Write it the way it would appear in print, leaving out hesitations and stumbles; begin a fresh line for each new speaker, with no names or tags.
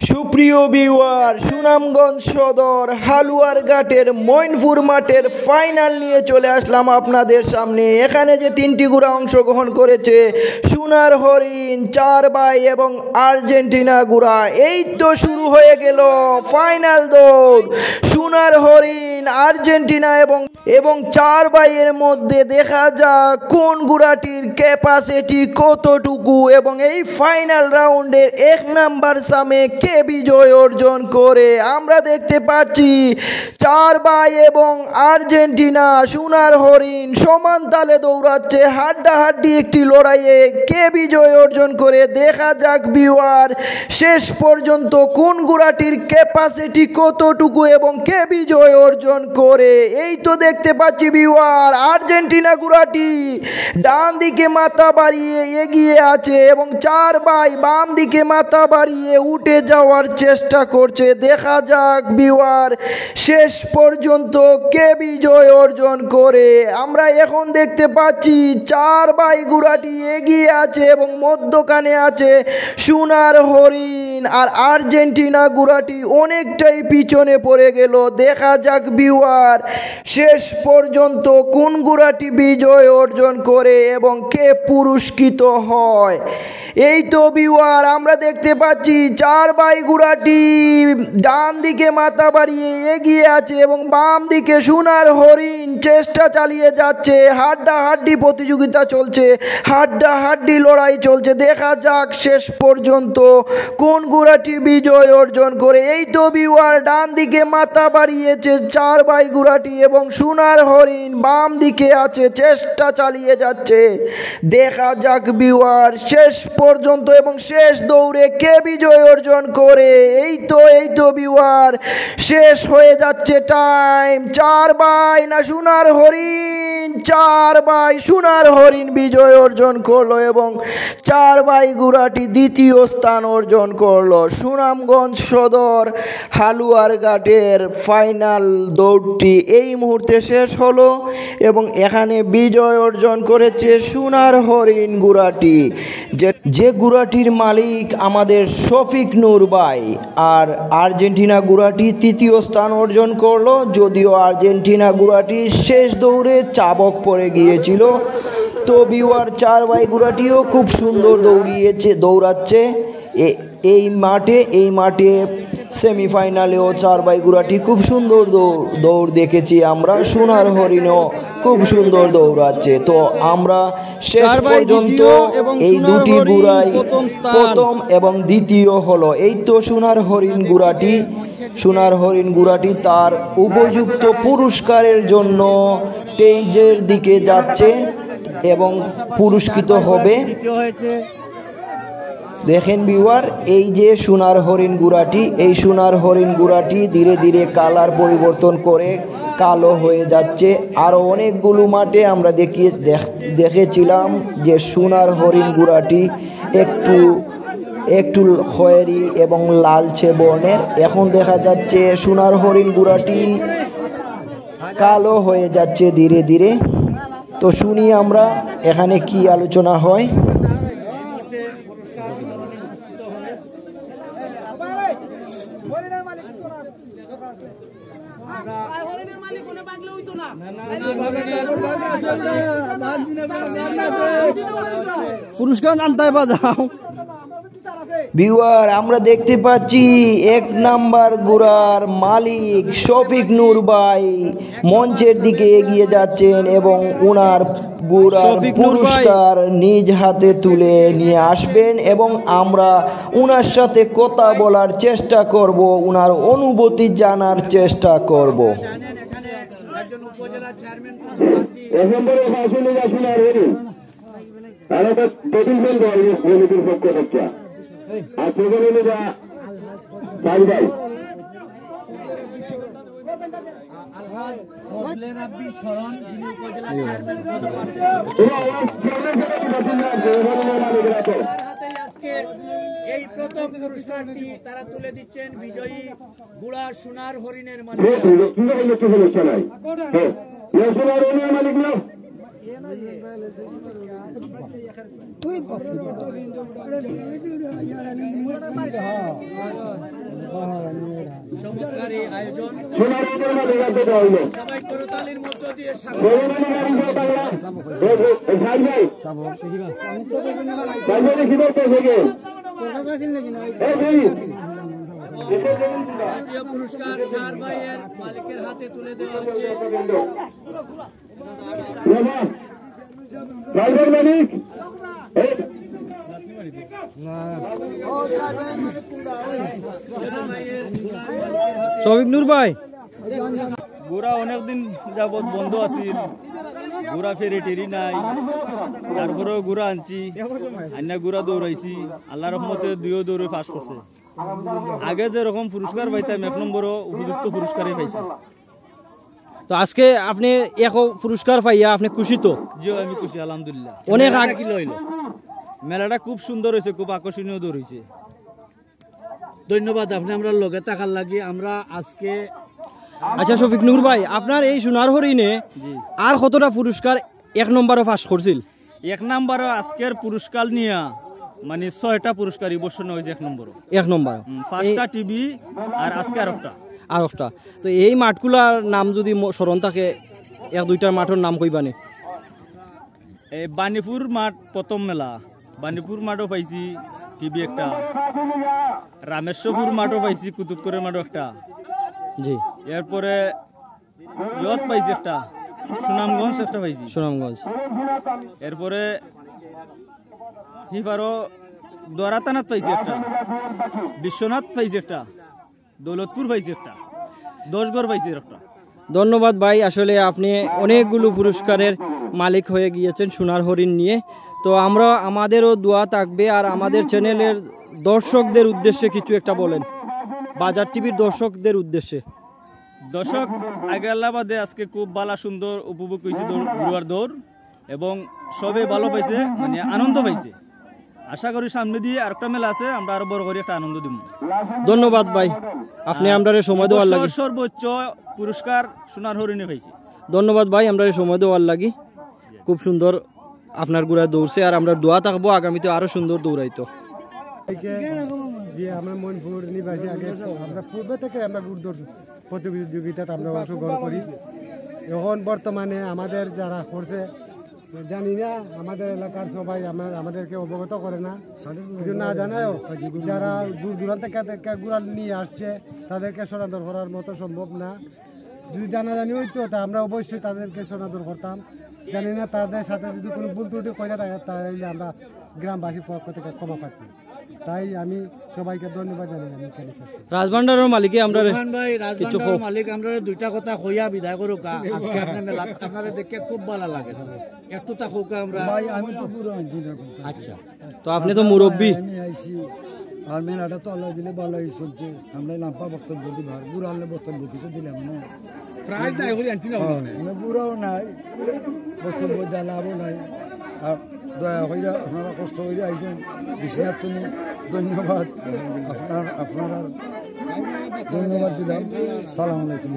সুপ্রিয় ভিউয়ার, সুনামগঞ্জ সদর হালুয়ারঘাটের মইনপুর মাঠের ফাইনাল নিয়ে চলে আসলাম আপনাদের সামনে। এখানে যে তিনটি গুড়া অংশগ্রহণ করেছে, সোনার হরিণ, চার ভাই এবং আর্জেন্টিনা গুড়া। এই তো শুরু হয়ে গেল ফাইনাল দৌড়। সোনার হরিণ, আর্জেন্টিনা এবং চার ভাইয়ের মধ্যে দেখা যাক কোন গুড়াটির ক্যাপাসিটি কতটুকু এবং এই ফাইনাল রাউন্ডের 1 নাম্বার সামে কে বিজয় অর্জন করে। আমরা দেখতে পাচ্ছি চার ভাই এবং আর্জেন্টিনা, সোনার হরিণ সমান তালে দৌড়াচ্ছে। হাড্ডাহাড্ডি একটি লড়াইয়ে কে বিজয় অর্জন করে দেখা যাক ভিউয়ার, শেষ পর্যন্ত কোন গুড়াটির ক্যাপাসিটি কতটুকু এবং কে বিজয় অর্জন করে। এই তো দেখতে পাচ্ছি ভিউয়ার, আর্জেন্টিনা গুড়াটি ডান দিকে মাথা বাড়িয়ে এগিয়ে আছে এবং চার ভাই বাম দিকে মাথা বাড়িয়ে উঠে যাওয়ার চেষ্টা করছে। দেখা যাক ভিউয়ার, শেষ পর্যন্ত কে বিজয় অর্জন করে। আমরা এখন দেখতে পাচ্ছি চার ভাই গুড়াটি এগিয়ে আছে এবং মধ্যখানে আছে সোনার হরিণ, আর আর্জেন্টিনা গুড়াটি অনেকটাই পিছনে পড়ে গেল। দেখা যাক ভিউয়ার, শেষ পর্যন্ত কোন গুড়াটি বিজয় অর্জন করে এবং কে পুরস্কৃত হয়। এই তো ভিউয়ার, আমরা দেখতে পাচ্ছি চার ভাই গুড়াটি ডান দিকে মাথা বাড়িয়ে এগিয়ে আছে এবং বাম দিকে সোনার হরিণ চেষ্টা চালিয়ে যাচ্ছে। হাড্ডাহাড্ডি প্রতিযোগিতা চলছে, হাড্ডাহাড্ডি লড়াই চলছে। দেখা যাক শেষ পর্যন্ত কোন গুড়াটি বিজয় অর্জন করে। এই তো ভিউয়ার, ডান দিকে মাথা বাড়িয়েছে চার ভাই গুড়াটি এবং সোনার হরিণ বাম দিকে আছে, চেষ্টা চালিয়ে যাচ্ছে। দেখা যাক ভিউয়ার, শেষ পর্যন্ত এবং শেষ দৌড়ে কে বিজয় অর্জন করে। এই তো ভিউয়ার, শেষ হয়ে যাচ্ছে টাইম। চার ভাই না সোনার হরিণ? চার ভাই, সোনার হরিণ বিজয় অর্জন করলো এবং চার ভাই গুড়াটি দ্বিতীয় স্থান অর্জন করলো। সুনামগঞ্জ সদর হালুয়ারঘাটের ফাইনাল দৌড়টি এই মুহূর্তে শেষ হলো এবং এখানে বিজয় অর্জন করেছে সোনার হরিণ গুড়াটি, যে গুড়াটির মালিক আমাদের শফিক নূর ভাই। আর আর্জেন্টিনা গুড়াটি তৃতীয় স্থান অর্জন করলো, যদিও আর্জেন্টিনা গুড়াটির শেষ দৌড়ে চাবক পড়ে গিয়েছিল। তো ভিউয়ার, চার ভাই গুড়াটিও খুব সুন্দর দৌড়াচ্ছে এই মাঠে সেমিফাইনালেও চার ভাই গুড়াটি খুব সুন্দর দৌড় দেখেছি আমরা। সোনার হরিণও খুব সুন্দর দৌড়াচ্ছে। তো আমরা শেষ পর্যন্ত এই দুটি গুড়াই প্রথম এবং দ্বিতীয় হলো। এই তো সোনার হরিণ গুড়াটি তার উপযুক্ত পুরস্কারের জন্য স্টেজের দিকে যাচ্ছে এবং পুরস্কৃত হবে। দেখেন ভিউয়ার, এই যে সোনার হরিণ গুড়াটি, এই সোনার হরিণ গুড়াটি ধীরে ধীরে কালার পরিবর্তন করে কালো হয়ে যাচ্ছে। আরও অনেকগুলো মাঠে আমরা দেখেছিলাম যে সোনার হরিণ গুড়াটি একটু খয়েরি এবং লালচে বর্ণের। এখন দেখা যাচ্ছে সোনার হরিণ গুড়াটি কালো হয়ে যাচ্ছে ধীরে ধীরে। তো শুনি আমরা এখানে কি আলোচনা হয়।
পুরস্কার আনতে বাজাও
ভিউয়ার, আমরা দেখতে পাচ্ছি 1 নাম্বার গুড়ার মালিক শফিক নূর ভাই মঞ্চের দিকে এগিয়ে যাচ্ছেন এবং উনার গুড়ার পুরস্কার নিজ হাতে তুলে নিয়ে আসবেন এবং আমরা উনার সাথে কথা বলার চেষ্টা করব, উনার অনুভূতি জানার চেষ্টা করব।
এই প্রথম পুরস্কারটি তারা তুলে দিচ্ছেন বিজয়ী গুড়া সোনার হরিণের মালিক।
তুই
চমৎকার এই আয়োজন সবাই করতালির মধ্য দিয়ে পুরস্কার 4 ভাইয়ের মালিকের হাতে তুলে দেওয়া হচ্ছে।
শফিক নূর ভাই,
গুড়া অনেকদিন যাবত বন্ধ আছিল, গুড়া ফেরি টেরি নাই, তারপরেও গুড়া আনছি, আন্না গুড়া দৌড়াইছি, আল্লাহ রহমতে দুইও দৌড়ে পাস করছে। আগে যেরকম পুরস্কার পাইতাম 1 নম্বরও উপযুক্ত পুরস্কারই পাইছি।
তো আজকে আপনি এক পুরস্কার পাইয়া আপনি খুশি তো?
জি আমি খুশি আলহামদুলিল্লাহ।
অনেক
কি লইল?
মেলাটা খুব সুন্দর হয়েছে, খুব আকর্ষণীয় দৌড় হয়েছে।
ধন্যবাদ আপনি আমরা লগে থাকার লাগি। আমরা আজকে
আচ্ছা শফিক নূর ভাই, আপনার এই সোনার হরিণে আর কতটা পুরস্কার 1 নম্বরও পাস করছিল?
1 নম্বরও আজকের পুরস্কার নিয়ে মানে 6টা পুরস্কার এই বছর হয়েছে 1 নম্বর।
1 নম্বর
5টা টিভি আর আজকে আরেকটা।
তো এই মাঠগুলার নাম যদি স্মরণ থাকে, 1-2টার মাঠের নাম কইবানি?
এই বানিপুর মাঠ প্রথম মেলা, বানিপুর মাঠও পাইছি টিভি একটা, রামেশ্বরপুর মাঠও পাইছি, কুতুবপুরের মাঠও একটা,
জি
এরপরে ইয়ত পাইছি একটা, সুনামগঞ্জ একটা পাইছি,
সুনামগঞ্জ,
এরপরে হিপারও দোয়ারাতানাত পাইছি একটা, বিশ্বনাথ পাইছি একটা, দৌলতপুর পাইছি একটা, 10গড় পাইছি একটা।
ধন্যবাদ ভাই, আসলে আপনি অনেকগুলো পুরস্কারের মালিক হয়ে গিয়েছেন সোনার হরিণ নিয়ে। তো আমরা আমাদেরও দোয়া থাকবে, আর আমাদের চ্যানেলের দর্শকদের উদ্দেশ্যে কিছু একটা বলেন, বাজার টিভির দর্শকদের উদ্দেশ্যে।
দর্শক আগ্রাবাদে আজকে খুব ভালো সুন্দর উপভোগ হয়েছে ঘুরার দৌড়, এবং সবে ভালো পাইছে, মানে আনন্দ পাইছে। আশা করি সামনে দিয়ে আরেকটা মেলা আছে, আমরা আরো বড় করে একটা আনন্দ দিব।
ধন্যবাদ ভাই, আপনি আমরা সময় দেওয়ার লাগি।
সর্বোচ্চ পুরস্কার সোনার হরিণে পাইছি।
ধন্যবাদ ভাই, আমরা সময় দেওয়ার লাগি। খুব সুন্দর আপনার গুড়া দৌড়ছে, আর আমরা দোয়া থাকবো আগামীতে আরো সুন্দর দৌড়াইতো।
যে আমরা মনপুর নিবাসী, আগে আমরা পূর্বে থেকে আমরা গুড় দৌড় প্রতিযোগিতাতে আমরা অংশগ্রহণ করি। এখন বর্তমানে আমাদের যারা করছে জানি না, আমাদের এলাকার সবাই আমাদেরকে অবগত করে না, কিন্তু না জানায়ও যারা দূর দূরান্ত থেকে গুড়াল নিয়ে আসছে তাদেরকে সনাতন করার মতো সম্ভব না। যদি জানাজানি হইতো তা আমরা অবশ্যই তাদেরকে সনাতন করতাম। জানি না তাদের সাথে যদি কোনো ভুল ত্রুটি করে থাকে তাহলে আমরা গ্রামবাসীর পক্ষ থেকে ক্ষমা পাচ্ছি। তাই আমি সবাইকে ধন্যবাদ জানাই। আমি
রাজভান্ডারের মালিকে আমরা
ভাই, রাজভান্ডারের মালিক আমরা 2টা কথা কইয়া বিদায় করুক। আজকে আপনার মেলা আপনারা দেখে খুব ভালো লাগে, একটু তা হোক আমরা।
ভাই আমি তো পুরো আনছি না।
আচ্ছা, তো আপনি তো মুরব্বী।
আমি আইছি আর মেলাটা তো আল্লাহ দিলে ভালোই চলছে। আমরা লাম্পা বক্তব্য দিই, বুড়া আনলে বক্তব্য কিছু দিলাম না,
প্রাইজ নাই হলি আনছি না,
বুড়াও নাই, বক্তব্য দেওয়া লাভও নাই। আর দয়া করে আপনারা কষ্ট করে আইছেন, বিশ্বনাথ তুমি ধন্যবাদ, আপনারা ধন্যবাদ দিলাম। সালাম আলাইকুম।